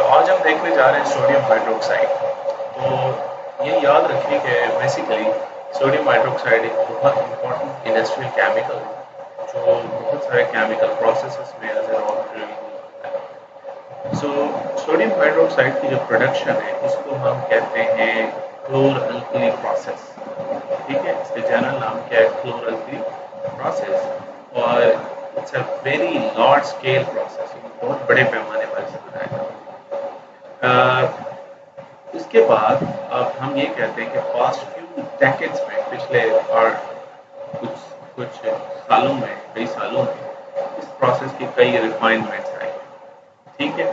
आज हम देखने जा रहे हैं सोडियम हाइड्रोक्साइड। तो ये याद रखिए कि बेसिकली सोडियम हाइड्रोक्साइड एक बहुत इंपॉर्टेंट इंडस्ट्रियल केमिकल है जो बहुत सारे केमिकल प्रोसेसेस में as a raw material use होता है। सो सोडियम हाइड्रोक्साइड की जो प्रोडक्शन है इसको हम कहते हैं क्लोर अल्कली प्रोसेस। ठीक है, इसका जनरल नाम क्या है? Chlor alkali process. और it's a very large scale process, बहुत बड़े पैमाने पर इसे बनाया जाता है। इसके बाद अब हम ये कहते हैं कि पास्ट फ्यू डेकेड्स में, पिछले और कुछ कुछ सालों में, कई सालों में इस प्रोसेस की कई रिफाइनमेंट्स आई। ठीक है,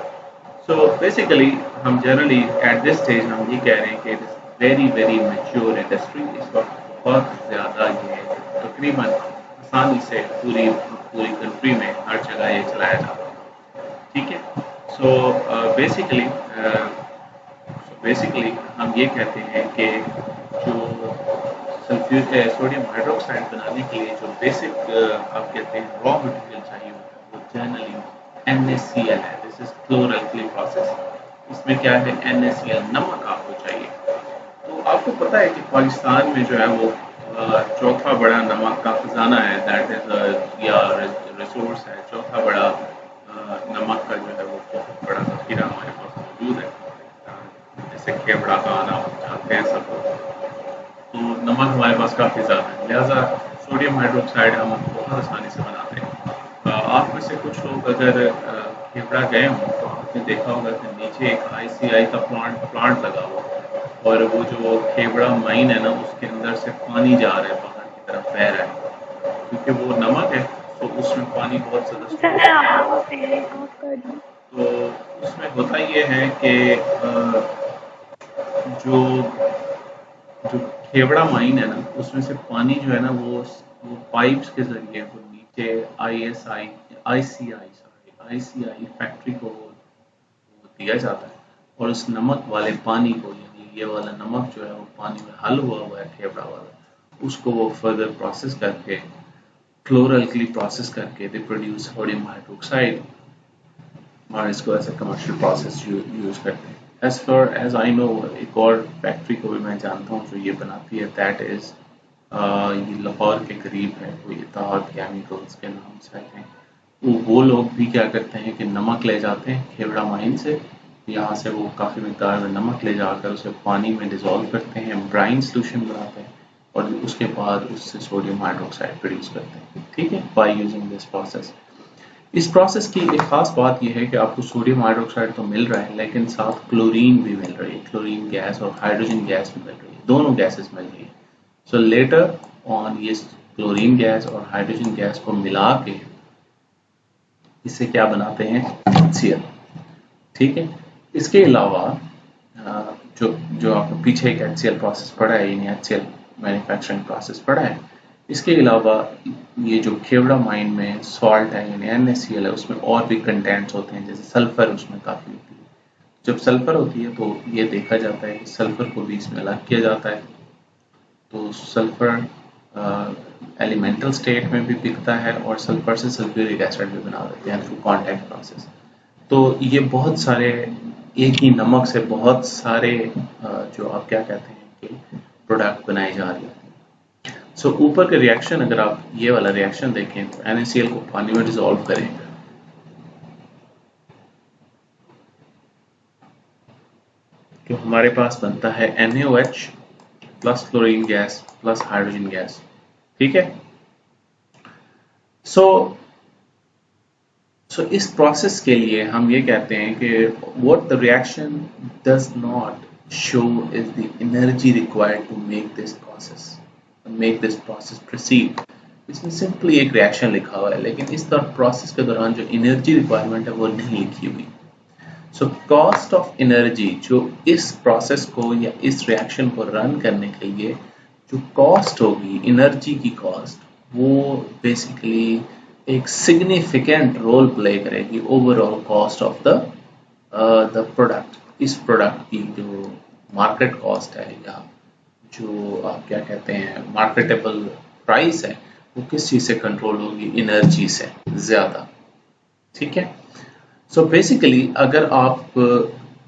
सो बेसिकली हम जनरली एट दिस स्टेज हम ये कह रहे हैं कि it is very very mature industry. इस वक्त बहुत ज़्यादा ये तकरीबन आसानी से पूरी पूरी कंट्री में हर जगह ये चलाया जाता है। ठीक है, सो बेसिकली हम ये कहते हैं कि जो सोडियम हाइड्रोक्साइड बनाने के लिए जो बेसिक आप कहते हैं रॉ मटेरियल चाहिए होता है वो जनरली NaCl है। This is क्लोर alkali process. इसमें क्या है? NaCl, नमक आपको चाहिए। तो आपको पता है कि पाकिस्तान में जो है वो चौथा बड़ा नमक का खजाना है, दैट इज या रिसोर्स है। चौथा बड़ा नमक का जो है वो बहुत बड़ा जखीरा हमारे पास मौजूद है। जैसे खेवड़ा का आना जानते हैं सब लोग। तो नमक हमारे पास काफ़ी ज़्यादा है, लिहाजा सोडियम हाइड्रोक्साइड हम बहुत आसानी से बनाते हैं। आप में से कुछ लोग अगर खेवड़ा गए हों तो आपने देखा होगा कि नीचे एक ICI का प्लांट लगा हुआ, और वो जो खेवड़ा माइन है ना, उसके अंदर से पानी जा रहा है, बाहर की तरफ बह रहा है, क्योंकि वो नमक है तो उसमें पानी बहुत ज़्यादा स्टोर सर होता आपको है। पहले ऑफ कर दूं? तो उसमें होता ये है कि जो जो खेवड़ा माइन है ना, उसमें से पानी जो है ना वो पाइप्स के जरिए वो नीचे ICI फैक्ट्री को वो दिया जाता है। और उस नमक वाले पानी को, यानी ये वाला नमक जो है वो पानी में हल हुआ हुआ है खेवड़ा वाला, उसको वो फर्दर प्रोसेस करके, क्लोर अल्कली प्रोसेस करके दे प्रोड्यूस सोडियम हाइड्रोक्साइड, और इसको ऐसे कमर्शियल प्रोसेस यूज करते हैं। As far as I know, एक और फैक्ट्री को भी मैं जानता हूँ जो ये बनाती है, दैट इज ये लाहौर के करीब है, वो इत्तेहाद केमिकल्स के नाम से आते हैं। वो लोग भी क्या करते हैं कि नमक ले जाते हैं खेवड़ा माइन से। यहाँ से वो काफ़ी मिकदार में नमक ले जाकर उसे पानी में डिज़ोल्व करते हैं, ब्राइन सोल्यूशन बनाते हैं, और उसके बाद उससे सोडियम हाइड्रोक्साइड प्रोड्यूस करते हैं। ठीक है, बाय यूजिंग दिस प्रोसेस। इस प्रोसेस की एक खास बात यह है कि आपको सोडियम हाइड्रोक्साइड तो मिल रहा है, लेकिन साथ क्लोरीन भी मिल रही है, क्लोरीन गैस और हाइड्रोजन गैस भी मिल रही है, दोनों गैसेस मिल रही है। सो लेटर ऑन ये क्लोरीन गैस और हाइड्रोजन गैस को मिला के इससे क्या बनाते हैं? HCl। ठीक है, इसके अलावा जो जो आपने पीछे एक HCl प्रोसेस पढ़ा है, यानी HCl मैन्युफैक्चरिंग प्रोसेस पढ़ा है, इसके अलावा ये जो खेवड़ा माइन में सॉल्ट है यानी NaCl है, उसमें और भी कंटेंट्स होते हैं, जैसे सल्फर उसमें काफ़ी होती है। जब सल्फर होती है तो ये देखा जाता है कि सल्फर को भी इसमें अलग किया जाता है। तो सल्फर एलिमेंटल स्टेट में भी बिकता है, और सल्फर से सल्फ्यूरिक एसिड भी बना देते हैं थ्रू कॉन्टैक्ट प्रोसेस। तो ये बहुत सारे, एक ही नमक से बहुत सारे जो आप क्या कहते हैं कि प्रोडक्ट बनाए जा रहे हैं। सो ऊपर के रिएक्शन, अगर आप ये वाला रिएक्शन देखें तो NaCl को पानी में डिसॉल्व करें तो हमारे पास बनता है NaOH plus chlorine gas plus hydrogen gas. ठीक है, सो इस प्रोसेस के लिए हम ये कहते हैं कि what the reaction does not show is the energy required to make this process proceed. इसमें सिंपली एक रिएक्शन लिखा हुआ है, लेकिन इस प्रोसेस के दौरान जो एनर्जी रिक्वायरमेंट है वो नहीं लिखी हुई। सो कॉस्ट ऑफ एनर्जी, जो इस प्रोसेस को या इस रिएक्शन को रन करने के लिए जो कॉस्ट होगी, एनर्जी की कॉस्ट, वो बेसिकली एक सिग्निफिकेंट रोल प्ले करेगी overall cost of the product. इस प्रोडक्ट की जो मार्केट कॉस्ट है, या जो आप क्या कहते हैं मार्केटेबल प्राइस है, वो किस चीज़ से कंट्रोल होगी? एनर्जी से ज़्यादा। ठीक है, सो बेसिकली अगर आप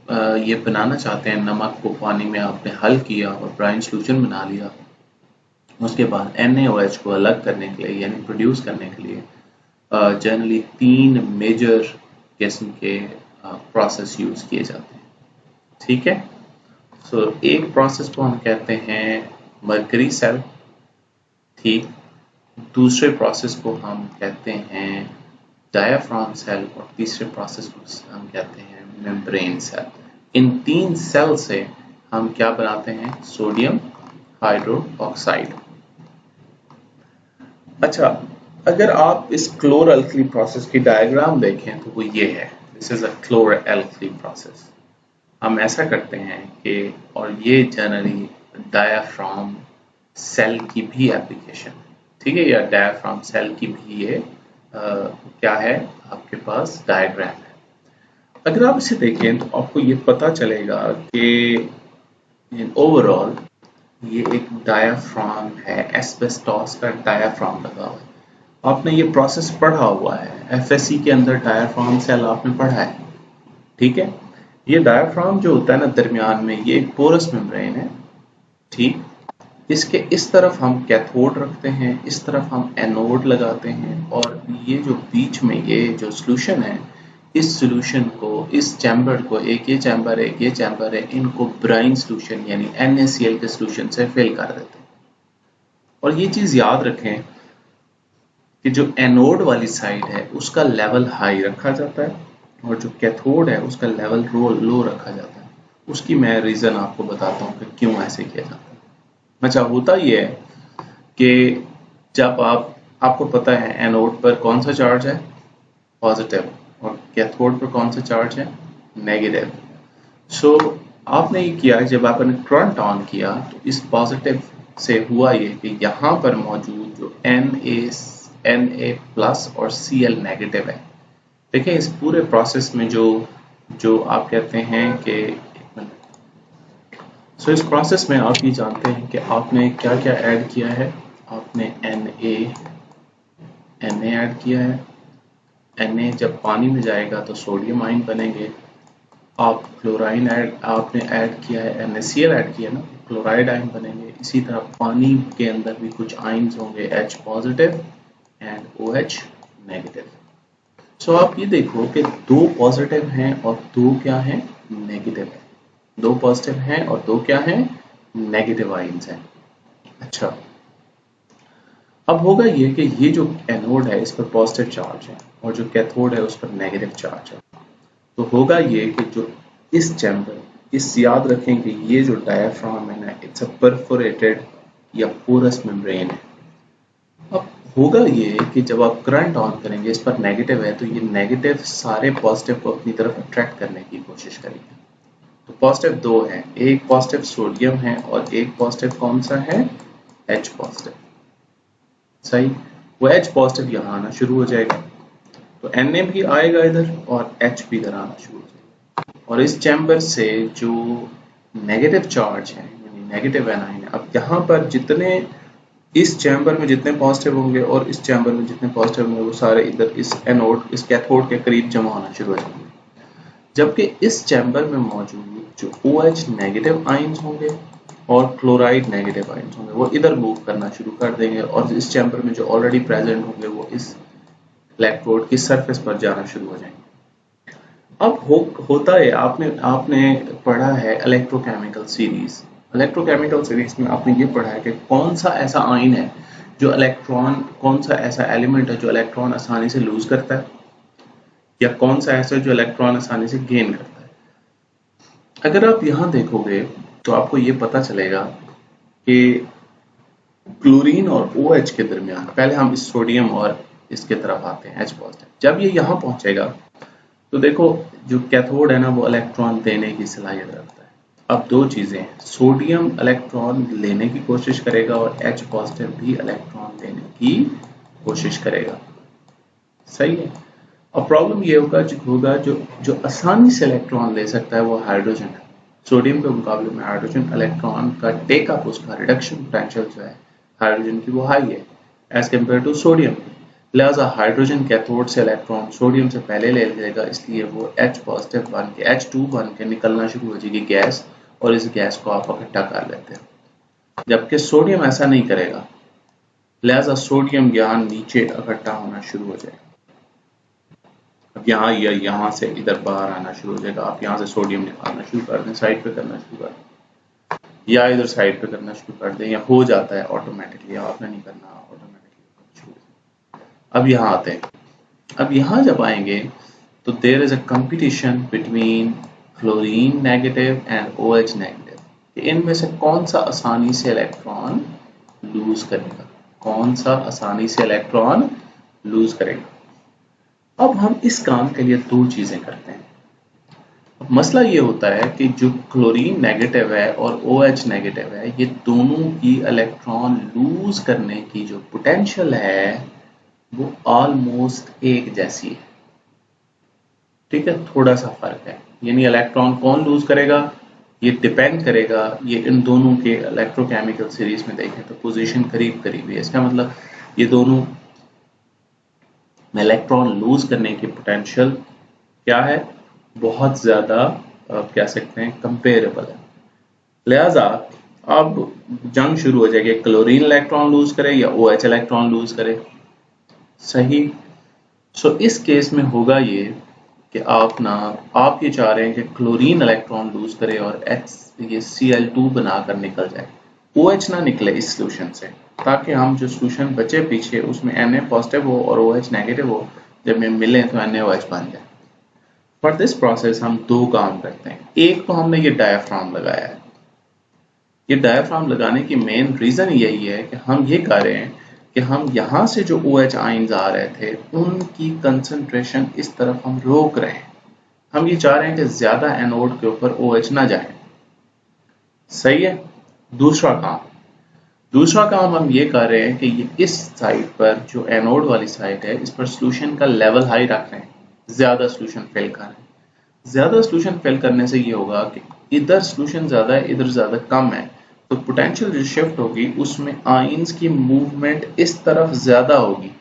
ये बनाना चाहते हैं, नमक को पानी में आपने हल किया और ब्राइन सोल्यूशन बना लिया, उसके बाद NaOH को अलग करने के लिए यानी प्रोड्यूस करने के लिए जनरली 3 मेजर किस्म के प्रोसेस यूज किए जाते हैं। ठीक है, सो एक प्रोसेस को हम कहते हैं मरकरी सेल, ठीक। दूसरे प्रोसेस को हम कहते हैं डायाफ्राम सेल और तीसरे प्रोसेस को हम कहते हैं मेम्ब्रेन सेल। इन 3 सेल से हम क्या बनाते हैं? Sodium hydroxide. अच्छा, अगर आप इस क्लोर अल्कली प्रोसेस की डायग्राम देखें तो वो ये है, this is a क्लोर alkali process. हम ऐसा करते हैं कि, और ये जनरली डायाफ्राम सेल की भी एप्लीकेशन है, ठीक है, या डायाफ्राम सेल की भी ये क्या है आपके पास डायग्राम है। अगर आप इसे देखें तो आपको ये पता चलेगा कि ओवरऑल ये एक डायाफ्राम है, एस्बेस्टॉस का डायाफ्राम लगा हुआ है। आपने ये प्रोसेस पढ़ा हुआ है, FSC के अंदर डायाफ्राम सेल आपने पढ़ा है, ठीक है। ये डायाफ्राम जो होता है ना दरमियान में, ये एक पोरस मेम्ब्रेन है, ठीक। इसके इस तरफ हम कैथोड रखते हैं, इस तरफ हम एनोड लगाते हैं, और ये जो बीच में ये जो सॉल्यूशन है, इस सॉल्यूशन को, इस चैम्बर को, एक ये चैम्बर है, एक ये चैम्बर है, इनको ब्राइन सॉल्यूशन यानी NaCl के सॉल्यूशन से फिल कर देते हैं। और ये चीज याद रखें कि जो एनोड वाली साइड है उसका लेवल हाई रखा जाता है और जो कैथोड है उसका लेवल लो रखा जाता है। उसकी मैं रीजन आपको बताता हूँ कि क्यों ऐसे किया जाता है। अच्छा, होता ये है कि जब आपको पता है एनोड पर कौन सा चार्ज है? पॉजिटिव, और कैथोड पर कौन सा चार्ज है? नेगेटिव। सो आपने ये किया, जब आपने करंट ऑन किया तो इस पॉजिटिव से हुआ ये कि यहाँ पर मौजूद जो Na प्लस और Cl नेगेटिव है। देखिए इस पूरे प्रोसेस में जो आप कहते हैं कि सो इस प्रोसेस में आप ये जानते हैं कि आपने क्या क्या ऐड किया है। आपने Na ऐड किया है। Na जब पानी में जाएगा तो सोडियम आयन बनेंगे। आप क्लोराइन आपने ऐड किया है, NaCl ऐड किया ना, क्लोराइड आयन बनेंगे। इसी तरह पानी के अंदर भी कुछ आयन्स होंगे, H positive and OH negative. So आप ये देखो कि 2 पॉजिटिव हैं और 2 क्या हैं? नेगेटिव है। 2 पॉजिटिव हैं और 2 क्या हैं? नेगेटिव आयन्स हैं। अच्छा, अब होगा ये कि ये जो एनोड है इस पर पॉजिटिव चार्ज है और जो कैथोड है उस पर नेगेटिव चार्ज है। तो होगा ये कि जो इस चैम्बर, इस याद रखें कि ये जो डायाफ्राम है ना, इट्स अ परफोरेटेड या पोरस मेम्ब्रेन है। अब होगा ये कि जब आप करंट ऑन करेंगे, इस पर नेगेटिव है, तो ये नेगेटिव सारे पॉजिटिव को अपनी तरफ अट्रैक्ट करने की कोशिश करेंगे। तो पॉजिटिव 2 है, एक पॉजिटिव सोडियम है और एक पॉजिटिव कौन सा है? H positive. सही, वो H पॉजिटिव यहाँ आना शुरू हो जाएगा, तो Na भी आएगा इधर और H भी इधर आना शुरू हो जाएगा। और इस चैम्बर से जो नेगेटिव चार्ज है यानी नेगेटिव एनाइन है, अब यहाँ पर जितने इस चैम्बर में जितने पॉजिटिव होंगे और इस चैम्बर में जितने पॉजिटिव होंगे वो सारे इधर इस एनोड, इस कैथोड के करीब जमा होना शुरू हो जाएंगे। जबकि इस चैम्बर में मौजूद जो OH नेगेटिव आयन्स होंगे और क्लोराइड नेगेटिव आयन्स होंगे वो इधर मूव करना शुरू कर देंगे और इस चैम्बर में जो ऑलरेडी प्रेजेंट होंगे वो इस इलेक्ट्रोड की सरफेस पर जाना शुरू हो जाएंगे। अब होता है, आपने पढ़ा है इलेक्ट्रोकेमिकल सीरीज। इलेक्ट्रोकेमिकल सीरीज में आपने ये पढ़ा है कि कौन सा ऐसा आयन है जो इलेक्ट्रॉन, कौन सा ऐसा एलिमेंट है जो इलेक्ट्रॉन आसानी से लूज करता है, या कौन सा ऐसा जो इलेक्ट्रॉन आसानी से गेन करता है। अगर आप यहाँ देखोगे तो आपको ये पता चलेगा कि क्लोरीन और OH के दरमियान, पहले हम इस सोडियम और इसके तरफ आते हैं H पॉजिटिव, जब ये यहाँ पहुंचेगा तो देखो जो कैथोड है ना वो इलेक्ट्रॉन देने की सलाहियत रखता है। अब 2 चीजें हैं, सोडियम इलेक्ट्रॉन लेने की कोशिश करेगा और H पॉजिटिव भी इलेक्ट्रॉन देने की कोशिश करेगा। सही है। अब प्रॉब्लम ये होगा जो आसानी से इलेक्ट्रॉन ले सकता है वो हाइड्रोजन है। सोडियम के मुकाबले में हाइड्रोजन इलेक्ट्रॉन का टेकअप, उसका रिडक्शन पोटेंशियल जो है हाइड्रोजन की वो हाई है एज कम्पेयर टू सोडियम। लिहाजा हाइड्रोजन कैथोड से इलेक्ट्रॉन सोडियम से पहले ले लेगा, इसलिए वो H पॉजिटिव बन के H2 बन के निकलना शुरू हो जाएगी गैस, और इस गैस को आप इकट्ठा कर लेते हैं, जबकि सोडियम ऐसा नहीं करेगा। लिहाजा सोडियम यहाँ नीचे इकट्ठा होना शुरू हो जाएगा। अब यहाँ या यहाँ से इधर बाहर आना शुरू हो जाएगा। आप यहाँ से सोडियम निकालना शुरू कर दें, साइड पे करना शुरू कर दें, या इधर साइड पे करना शुरू कर दें, या हो जाता है ऑटोमेटिकली, आपने नहीं करना, ऑटोमेटिकली शुरू। अब यहाँ आते हैं। अब यहाँ जब आएंगे तो there is a competition between chlorine negative and OH negative. इनमें से कौन सा आसानी से इलेक्ट्रॉन लूज करेगा, कौन सा आसानी से इलेक्ट्रॉन लूज करेगा। अब हम इस काम के लिए दो चीजें करते हैं। अब मसला ये होता है कि जो क्लोरीन नेगेटिव है और OH नेगेटिव है, ये दोनों की इलेक्ट्रॉन लूज करने की जो पोटेंशियल है वो ऑलमोस्ट एक जैसी है, ठीक है, थोड़ा सा फर्क है। यानी इलेक्ट्रॉन कौन लूज करेगा, ये डिपेंड करेगा, ये इन दोनों के इलेक्ट्रोकेमिकल सीरीज में देखें तो पोजीशन करीब करीब है। इसका मतलब ये दोनों में इलेक्ट्रॉन लूज करने की पोटेंशियल क्या है, बहुत ज्यादा, आप कह सकते हैं कंपेरेबल है। लिहाजा अब जंग शुरू हो जाएगी, क्लोरीन इलेक्ट्रॉन लूज करे या OH इलेक्ट्रॉन लूज करे, सही। सो इस केस में होगा ये कि आप ये चाह रहे हैं कि क्लोरीन इलेक्ट्रॉन लूज करे और ये Cl2 बनाकर निकल जाए, OH ना निकले इस सोल्यूशन से, ताकि हम जो सोल्यूशन बचे पीछे उसमें Na पॉजिटिव हो और OH नेगेटिव हो, जब ये मिले तो NaOH बन जाए। फॉर दिस प्रोसेस हम दो काम करते हैं। एक तो हमने ये डायाफ्राम लगाया है। ये डायाफ्राम लगाने की मेन रीजन यही है कि हम ये कर रहे हैं कि हम यहाँ से जो OH आयंस आ रहे थे उनकी कंसंट्रेशन इस तरफ हम रोक रहे हैं। हम ये चाह रहे हैं कि ज्यादा एनोड के ऊपर OH ना जाए, सही है। दूसरा काम हम ये कर रहे हैं कि ये इस साइड पर जो एनोड वाली साइड है इस पर सोल्यूशन का लेवल हाई रख रहे हैं, ज्यादा सोल्यूशन फिल कर रहे हैं। ज्यादा सोल्यूशन फिल करने से ये होगा कि इधर सोल्यूशन ज्यादा है, इधर ज्यादा कम है, तो पोटेंशियल जो शिफ्ट होगी उसमें आयंस की मूवमेंट इस तरफ ज्यादा होगी,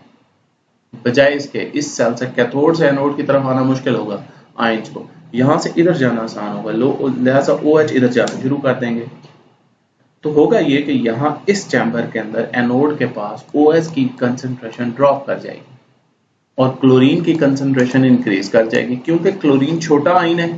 बजाय इसके इस सेल से कैथोड से एनोड की तरफ आना मुश्किल होगा आयंस को, यहाँ से इधर जाना आसान होगा, लिहाजा OH इधर जाना शुरू कर देंगे। तो होगा ये कि यहाँ इस चैम्बर के अंदर एनोड के पास OH की कंसंट्रेशन ड्रॉप कर जाएगी और क्लोरीन की कंसंट्रेशन इंक्रीज कर जाएगी, क्योंकि क्लोरीन छोटा आयन है,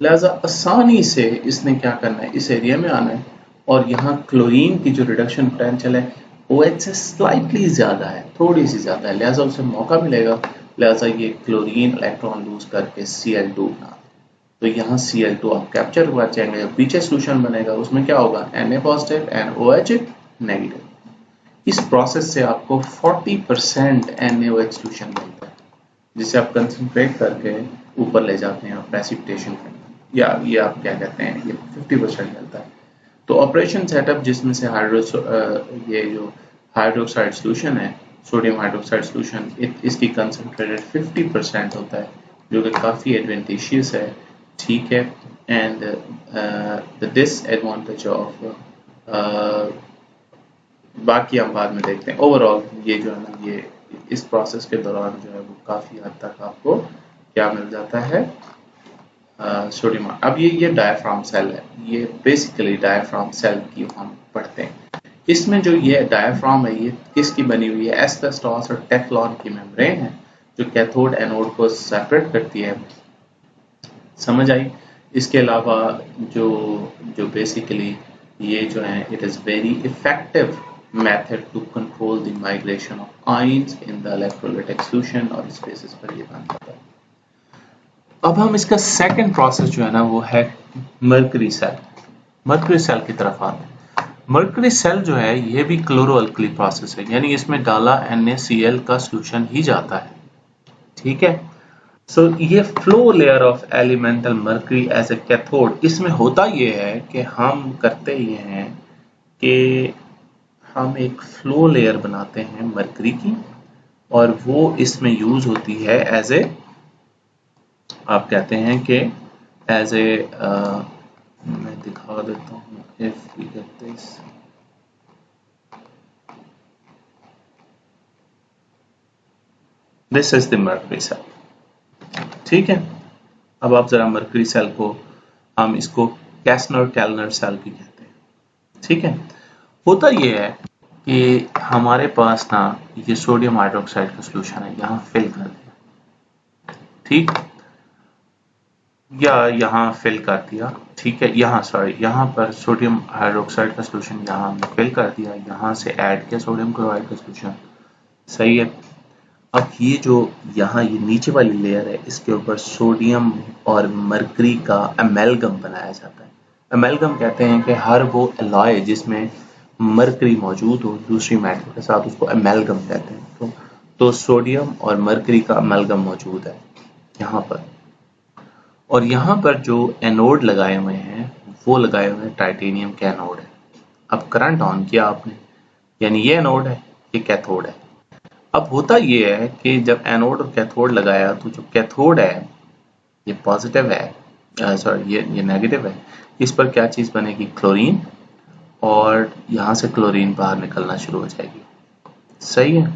लिहाजा आसानी से इसने क्या करना है, इस एरिया में आना है, और यहाँ क्लोरीन की जो रिडक्शन पोटेंशियल है OH से स्लाइटली ज्यादा है, थोड़ी सी ज्यादा है, लिहाजा उसे मौका मिलेगा, लिहाजा ये क्लोरीन इलेक्ट्रॉन लूज करके Cl2 बना। तो यहाँ Cl2 आप कैप्चर हुआ चाहेंगे, पीछे सोल्यूशन बनेगा उसमें क्या होगा, Na positive and OH negative. इस प्रोसेस से आपको 40% NaOH सोल्यूशन मिलता है, जिसे आप कंसंट्रेट करके ऊपर ले जाते हैं प्रेसिपिटेशन करने, या ये आप क्या कहते हैं, ये 50% मिलता है। तो ऑपरेशन सेटअप जिसमें से ये जो हाइड्रोक्साइड सोल्यूशन है, सोडियम हाइड्रोक्साइड सोल्यूशन, इसकी कंसंट्रेटेड 50% होता है, जो कि काफ़ी एडवांटेजियस है, ठीक है। एंड द डिसएडवांटेज ऑफ बाकी हम बाद में देखते हैं। ओवरऑल ये जो है ना, ये इस प्रोसेस के दौरान जो है वो काफ़ी हद तक आपको क्या मिल जाता है, सोडियम। अब ये डायफ्राम सेल है, ये बेसिकली डायफ्राम सेल की हम पढ़ते हैं। इसमें जो ये डायफ्राम है ये किसकी बनी हुई है, एस्बेस्टॉस और टेफ्लॉन की मेम्ब्रेन है, जो कैथोड एनोड को सेपरेट करती है, समझ आई। इसके अलावा जो बेसिकली ये जो है, it is very effective method to control the migration of ions in the electrolytic solution, और इस बेसिस पर ये काम करता है। अब हम इसका सेकंड प्रोसेस जो है ना वो है मर्करी सेल। मर्करी सेल की तरफ आते हैं। मर्करी सेल जो है ये भी क्लोरो अल्कली प्रोसेस है, यानी इसमें डाला NaCl का सोल्यूशन ही जाता है, ठीक है। सो ये flow layer of elemental mercury as a cathode, इसमें होता ये है कि हम करते ये हैं कि हम एक फ्लो लेयर बनाते हैं मरकरी की, और वो इसमें यूज होती है एज ए, आप कहते हैं कि एज ए, मैं दिखा देता हूँ, if we get this, this is the mercury cell. ठीक है, अब आप जरा मर्करी सेल को, हम इसको कैसनर कैलनर सेल भी कहते हैं। ठीक है, होता ये है कि हमारे पास ना ये सोडियम हाइड्रोक्साइड का सोल्यूशन है, यहाँ फिल कर दिया, ठीक, या यहाँ फिल कर दिया, ठीक है, यहाँ सॉरी, यहाँ पर सोडियम हाइड्रोक्साइड का सोल्यूशन यहाँ हमने फिल कर दिया, यहाँ से ऐड किया सोडियम क्लोराइड का सोल्यूशन, सही है। अब ये जो यहाँ ये नीचे वाली लेयर है, इसके ऊपर सोडियम और मरकरी का अमेलगम बनाया जाता है। अमेलगम कहते हैं कि हर वो एलॉय जिसमें मरकरी मौजूद हो दूसरी मेटल के साथ, उसको अमेलगम कहते हैं। तो सोडियम और मरकरी का अमेलगम मौजूद है यहाँ पर, और यहाँ पर जो एनोड लगाए हुए हैं वो लगाए हुए हैं टाइटेनियम के एनोड है। अब करंट ऑन किया आपने, यानी ये एनोड है, ये कैथोड है। अब होता ये है कि जब एनोड और कैथोड लगाया तो जो कैथोड है ये पॉजिटिव है, सॉरी ये नेगेटिव है, इस पर क्या चीज़ बनेगी, क्लोरीन, और यहाँ से क्लोरीन बाहर निकलना शुरू हो जाएगी, सही है।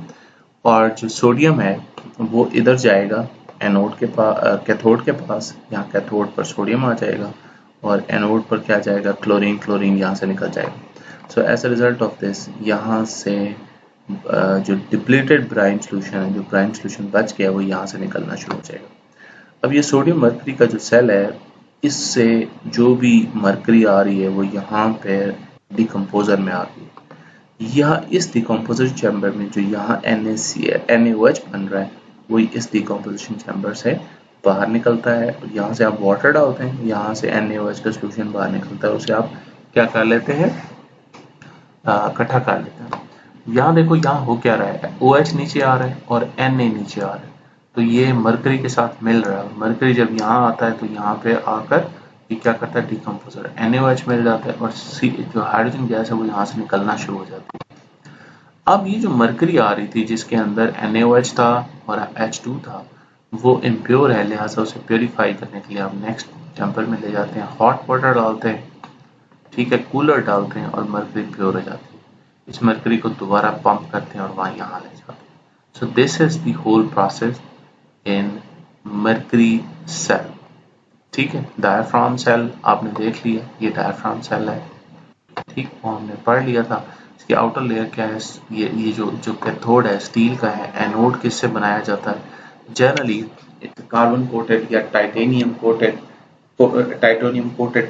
और जो सोडियम है वो इधर जाएगा एनोड के पास, कैथोड के पास, यहाँ कैथोड पर सोडियम आ जाएगा और एनोड पर क्या जाएगा, क्लोरीन, क्लोरीन यहाँ से निकल जाएगा। So as a result of this यहाँ से जो डिप्लीटेड ब्राइन सोल्यूशन है, जो ब्राइन सोल्यूशन बच गया, वो यहाँ से निकलना शुरू हो जाएगा। अब ये सोडियम मरकरी का जो सेल है, इससे जो भी मरकरी आ रही है वो यहाँ पे डिकम्पोजर में आ रही है। यह इस डिकम्पोजर चैम्बर में जो यहाँ NaOH बन रहा है, वो इस डिकम्पोजिशन चैम्बर से बाहर निकलता है। और यहाँ से आप वाटर डालते हैं, यहाँ से NaOH का सोल्यूशन बाहर निकलता है, उसे आप क्या कर लेते हैं, इकट्ठा कर लेते हैं। यहाँ देखो, यहाँ हो क्या रहा है, OH नीचे आ रहा है और Na नीचे आ रहा है, तो ये मरकरी के साथ मिल रहा है। मरकरी जब यहाँ आता है तो यहाँ पे आकर ये क्या करता है, डिकम्पोजर, NaOH मिल जाता है और जो हाइड्रोजन गैस है वो यहाँ से निकलना शुरू हो जाती है। अब ये जो मरकरी आ रही थी जिसके अंदर NaOH था और H2 था, वो इम्प्योर है, लिहाजा उसे प्योरीफाई करने के लिए आप नेक्स्ट चैम्बर में ले जाते हैं, हॉट वाटर डालते हैं, ठीक है, कूलर डालते हैं और मरकरी प्योर हो जाती है। इस मरकरी को दोबारा पंप करते हैं और वहाँ यहाँ ले जाते हैं। So this is the whole process in mercury cell. ठीक है, डायफ्राम सेल आपने देख लिया, ये डायफ्राम सेल है, ठीक, वो हमने पढ़ लिया था। इसकी आउटर लेयर क्या है, ये जो कैथोड है स्टील का है, एनोड किससे बनाया जाता है, जनरली कार्बन कोटेड या titanium coated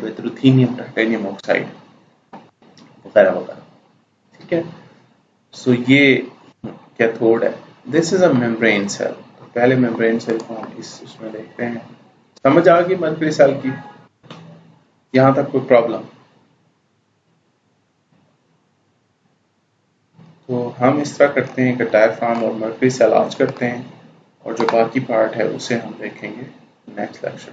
with ruthenium titanium oxide वगैरह वगैरह, ठीक है। सो ये कैथोड है, this is a membrane cell. तो पहले मेम्ब्रेन सेल को हम इसमें देखते हैं। समझ आ गई मरकरी सेल की, यहाँ तक कोई प्रॉब्लम? तो हम इस तरह करते हैं कि डायफ्राम और मरकरी सेल आज करते हैं, और जो बाकी पार्ट है उसे हम देखेंगे नेक्स्ट लेक्चर।